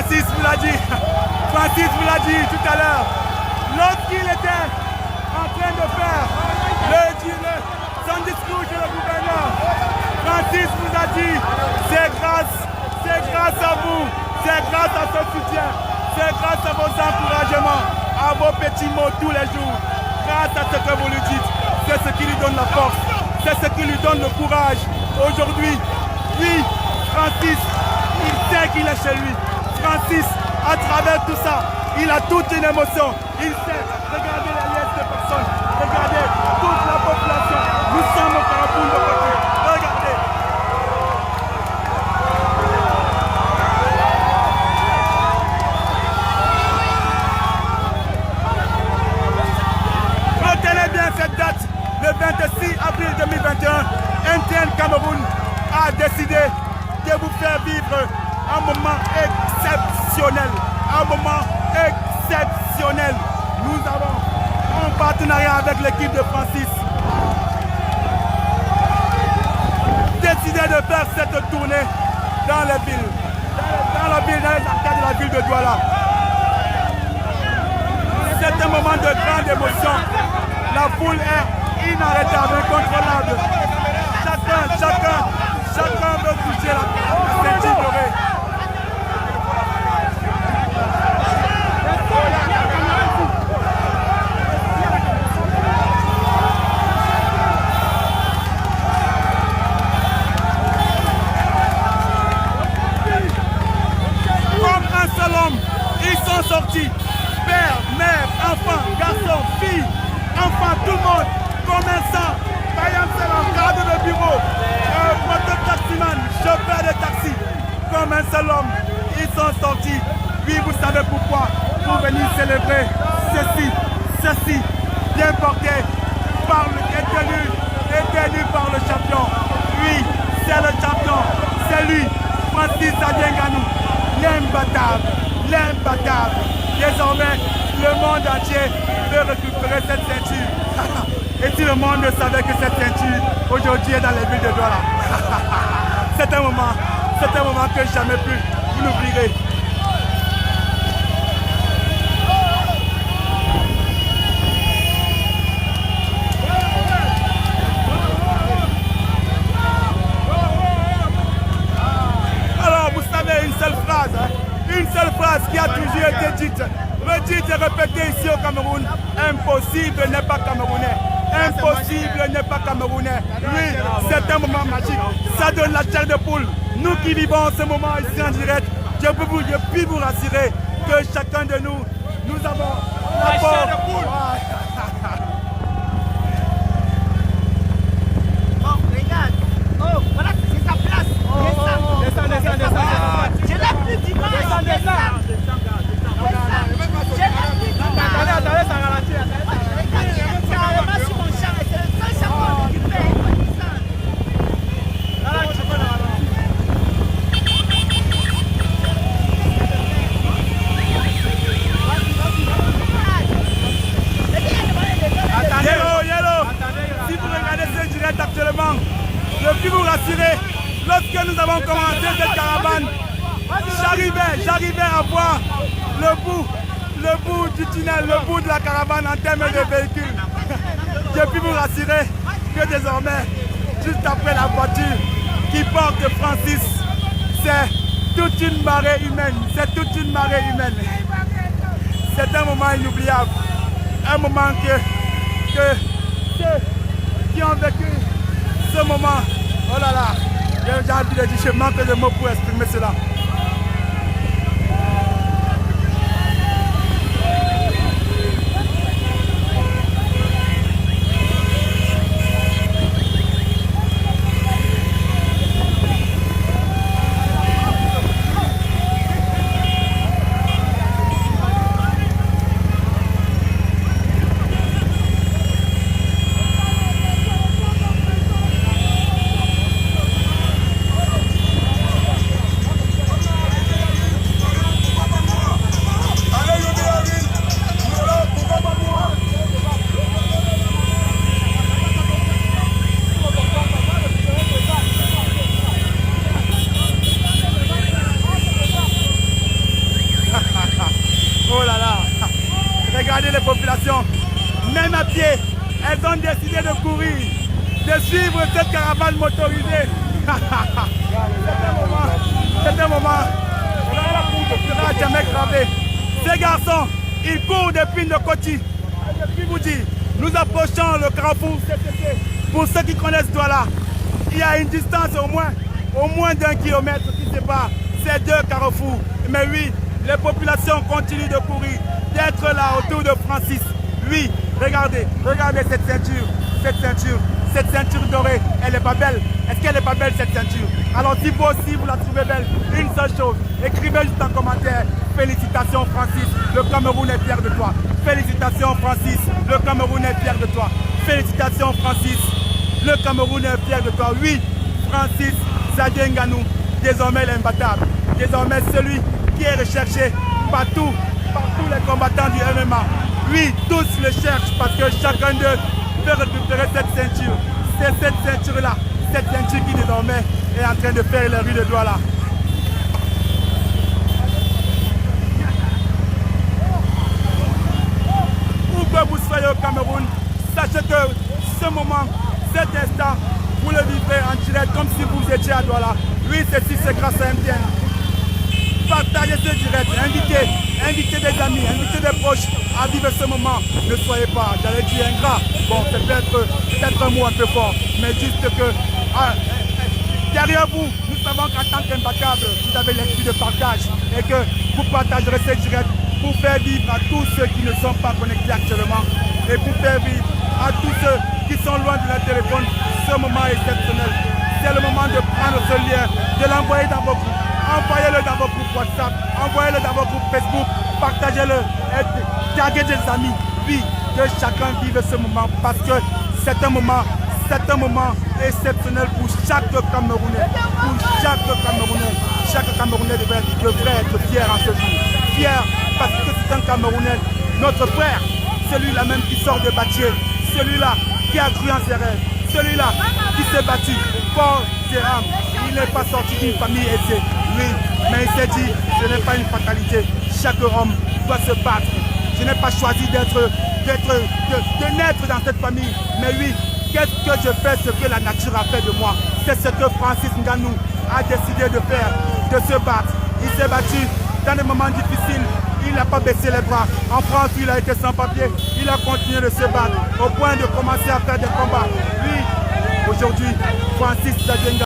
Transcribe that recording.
Francis vous l'a dit. Francis vous l'a dit tout à l'heure. Lorsqu'il était en train de faire son discours chez le gouverneur, Francis vous a dit, c'est grâce à vous, c'est grâce à ce soutien, c'est grâce à vos encouragements, à vos petits mots tous les jours, grâce à ce que vous lui dites, c'est ce qui lui donne la force, c'est ce qui lui donne le courage. Aujourd'hui, lui, Francis, il sait qu'il est chez lui. Francis, à travers tout ça, il a toute une émotion. Il sait, regardez la liste de personnes, regardez toute la population. Nous sommes au Carrefour de Côté. Regardez. Retenez bien cette date, le 26 avril 2021, MTN Cameroun a décidé de vous faire vivre un moment exceptionnel. Un moment exceptionnel. Nous avons, en partenariat avec l'équipe de Francis, décidé de faire cette tournée dans les villes. Dans les arcades de la ville de Douala. C'est un moment de grande émotion. La foule est inarrêtable, incontrôlable. Chacun veut toucher la ceinture dorée. Comme un seul homme, ils sont sortis. Père, mère, enfants, garçons, filles, enfants, tout le monde, commerçants, Bayam Salam, cadre de bureau, taximan, chauffeur de taxi, comme un seul homme, ils sont sortis. Oui, vous savez pourquoi, pour venir célébrer ceci, bien porté par étenu par le champion. Oui, c'est le champion, c'est lui, Francis Adjenganou, l'imbattable. Désormais, le monde entier veut récupérer cette ceinture. Et si le monde savait que cette ceinture aujourd'hui est dans les villes de Douala. C'est un moment que jamais plus vous n'oublierez. Alors vous savez une seule phrase qui a toujours été dite, redite et répétée ici au Cameroun, impossible n'est pas camerounais. Impossible n'est pas camerounais. Oui, c'est un moment magique. Ça donne la chair de poule. Nous qui vivons ce moment ici en direct, je puis vous rassurer que chacun de nous, nous avons la chair de poule. Oh, regarde. Oh, voilà, c'est sa place. Descends. Je l'ai plus dimanche. Descends. Attendez, ça ralentit. Carrément sur mon champ, c'est le seul champ qui fait. Yellow. Si vous regardez ce direct actuellement, je puis vous rassurer, lorsque nous avons commencé cette caravane, j'arrivais à voir le bout du tunnel, le bout de la caravane en termes de véhicules. Je puis vous rassurer que désormais, juste après la voiture qui porte Francis, c'est toute une marée humaine. C'est un moment inoubliable. Un moment que ceux qui ont vécu ce moment, oh là là, j'ai envie de dire, je manque de mots pour exprimer cela. populations, même à pied, elles ont décidé de courir, de suivre cette caravane motorisée. C'est un moment qui sera jamais gravé. Ces garçons, ils courent depuis Nokoti. Je puis vous dire, nous approchons le carrefour CTC. Pour ceux qui connaissent Douala, il y a une distance au moins d'1 kilomètre qui sépare ces deux carrefours. Mais oui, les populations continuent de courir, d'être là autour de Francis. Oui, regardez cette ceinture dorée, elle n'est pas belle. Est-ce qu'elle n'est pas belle cette ceinture? Alors si vous aussi vous la trouvez belle, une seule chose, écrivez juste en commentaire, félicitations Francis, le Cameroun est fier de toi. Félicitations Francis, le Cameroun est fier de toi. Félicitations Francis, le Cameroun est fier de toi. Oui, Francis Xavier Ngannou, désormais l'imbattable, désormais celui qui est recherché par tous les combattants du MMA. Oui, tous le cherchent parce que chacun d'eux veut récupérer cette ceinture. C'est cette ceinture-là, cette ceinture qui désormais est en train de faire les rues de Douala. Où que vous soyez au Cameroun, sachez que ce moment, cet instant, vous le vivez en direct comme si vous étiez à Douala. Oui, ceci c'est grâce à MTN. Partagez ce direct, invitez des amis, invitez des proches à vivre ce moment. Ne soyez pas, j'allais dire ingrat. Bon, c'est peut-être un mot un peu fort, mais juste que derrière vous, nous savons qu'en tant qu'imbattable, vous avez l'esprit de partage et que vous partagerez ce direct pour faire vivre à tous ceux qui ne sont pas connectés actuellement et pour faire vivre à tous ceux qui sont loin de leur téléphone ce moment exceptionnel. C'est le moment de prendre ce lien, de l'envoyer dans vos groupes. Envoyez-le dans vos groupes WhatsApp, envoyez-le dans vos groupes Facebook, partagez-le et taguez des amis. Oui, que chacun vive ce moment parce que c'est un moment exceptionnel pour chaque Camerounais. Pour chaque Camerounais. Chaque Camerounais devrait être fier en ce jour. Fier parce que c'est un Camerounais, notre frère, celui-là même qui sort de Batier, celui-là qui a cru en ses rêves, celui-là qui s'est battu pour ses âmes. Il n'est pas sorti d'une famille aisée, oui, mais il s'est dit, ce n'est pas une fatalité. Chaque homme doit se battre. Je n'ai pas choisi de naître dans cette famille, mais oui, qu'est-ce que je fais, ce que la nature a fait de moi? C'est ce que Francis Ngannou a décidé de faire, de se battre. Il s'est battu dans des moments difficiles, il n'a pas baissé les bras. En France, il a été sans papier, il a continué de se battre au point de commencer à faire des combats. Oui, aujourd'hui, Francis Xavier Ngannou